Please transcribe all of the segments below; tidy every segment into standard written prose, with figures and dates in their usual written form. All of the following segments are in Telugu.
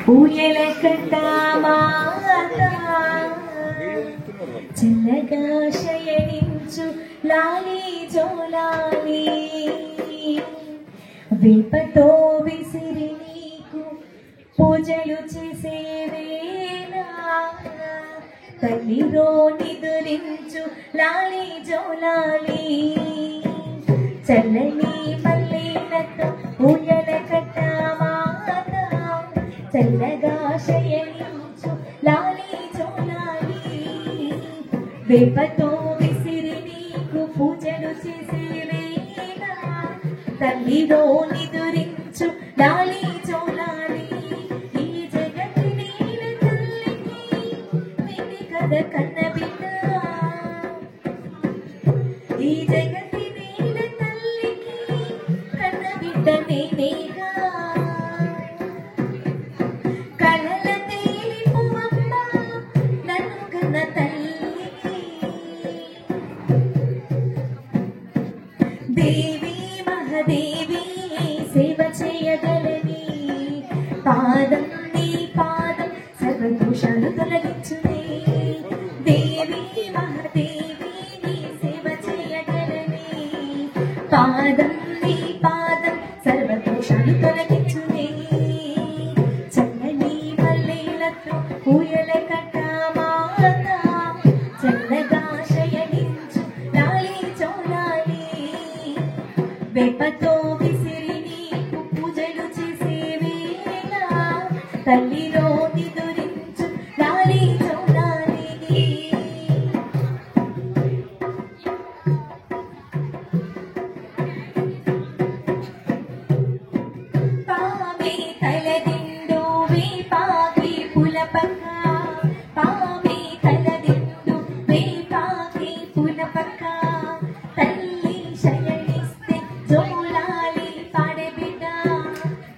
ఊయల కట్టామాత చల్లగా శయనించు లాలి జోలాలి వేపతో విసిరి నీకు పూజలు చేసే వేళ తల్లిరో నిదురించు లాలి జోలాలి చల్లని మల్లెలతో ఊయల కట్టామాత చల్లగా శయనించు లాలి జోలాలి వేపతో విసిరి నీకు పూజలు చేసే వేళ తల్లిలో నిదురించు లాలి జోలాలి ఈ జగతి నీల తల్లికి నిన్ను కథ కన్న బిడ్డ ఈ జగతి నీల తల్లికి కన్న బిడ్డ నేనేగా కళల తేలిపోవమ్మ నన్ను కన్న తల్లికి దేవి మహాదేవి సేవ చేయగలని పాదం నీ పాదం సర్వదోషాలు తొలగించునే దేవి మహాదేవి నీ సేవ చేయగలని పాదం నీ పాదం సర్వదోషాలు తొలగించునే చల్లని మల్లెలతో ఊయల కట్టామాత చల్లగా శయనించు లాలి జోలాలి వేపతో విసిరి నీకు పూజలు చేసే వేళ తల్లిలో నిదురించు లాలి జోలాలి పామే తలదిండు వేపాకి పులపక్క పామే తలదిండు వేపాకి పులపక్క తల్లి శయనిస్తే జోలాలి పాడబిడ్డ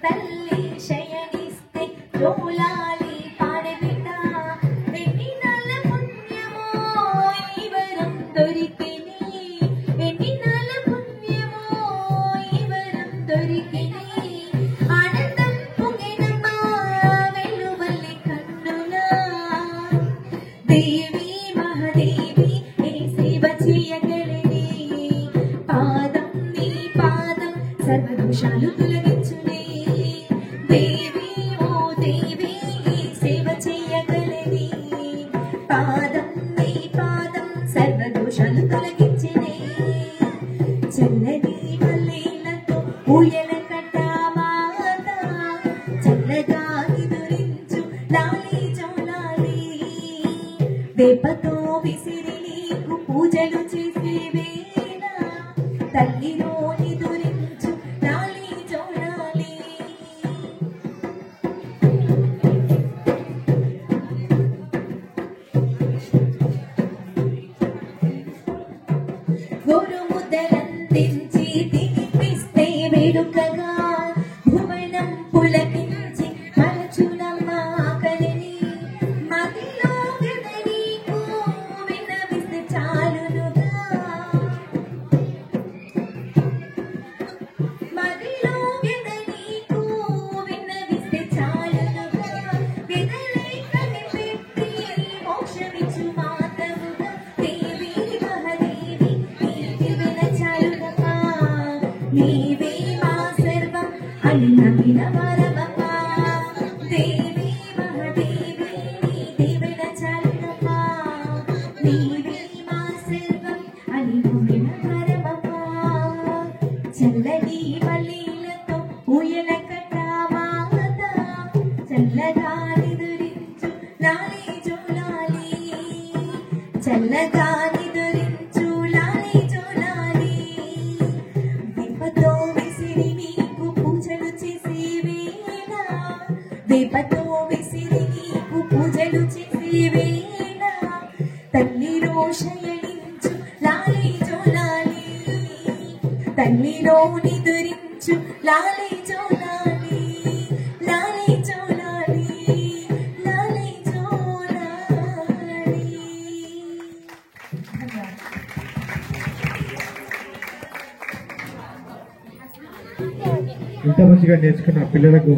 తల్లి శయనిస్తే జోలాలి పాడబిడ్డ ఎన్ని నాళ్ళ పుణ్యమో ఈ వరం దొరికిని ఎన్ని నాళ్ళ పుణ్యమో ఈ వరం దొరికిని ఆనందం పొంగినమ్మా వెలువల్లి కన్నులా దేవి మహాదేవి ఏ సేవ చేయగలని పాదం నీ పాదం సర్వదోషాలు తొలగించునే దేవి ఓ దేవి సేవ చేయగలని పాదం నీ పాదం సర్వదోషాలు తొలగించునే చల్లని మల్లెలతో ఊయల కట్టామాత చల్లగా నిదురించు లాలి జోలాలి వేపతో విసిరి నీకు పూజలు చేసే వేళ తల్లిలో నిదురించు లాలి జోలాలి గోరు ముద్దలందించి తినిపిస్తే వేడుకగా భువనం పులకించి మలచునమ్మ ఆకలిని మదిలో గదనీకు విన్నవిస్తే చాలునుగా మదిలో గదనీకు విన్నవిస్తే చాలునుగా గదలే కనిపెట్టి మోక్షమిచ్చు మాతవుగా దేవి మహాదేవి నీకు వినచాలునమ్మా నీవే మా సర్వం అని నమ్మిన వరమమ్మా దేవి మహాదేవి నీకు వినచాలునమ్మా నీవే మా సర్వం అని నమ్మిన వరమమ్మా చల్లని మల్లెలతో ఊయల కట్టామాత చల్లగా నిదురించు లాలి జోలాలి చల్లగా నిదురించు లాలి జోలాలి వేపతో విసిరి నీకు పూజలు చేసే వేళ వేపతో విసిరి నీకు పూజలు చేసే వేళ తల్లిలో శయనించు లాలి జోలాలి తల్లిలో నిదురించు లాలి జోలాలి లాలి జోలాలి లాలి జోలాలి. ఇంత మంచిగా నేర్చుకున్న పిల్లలకు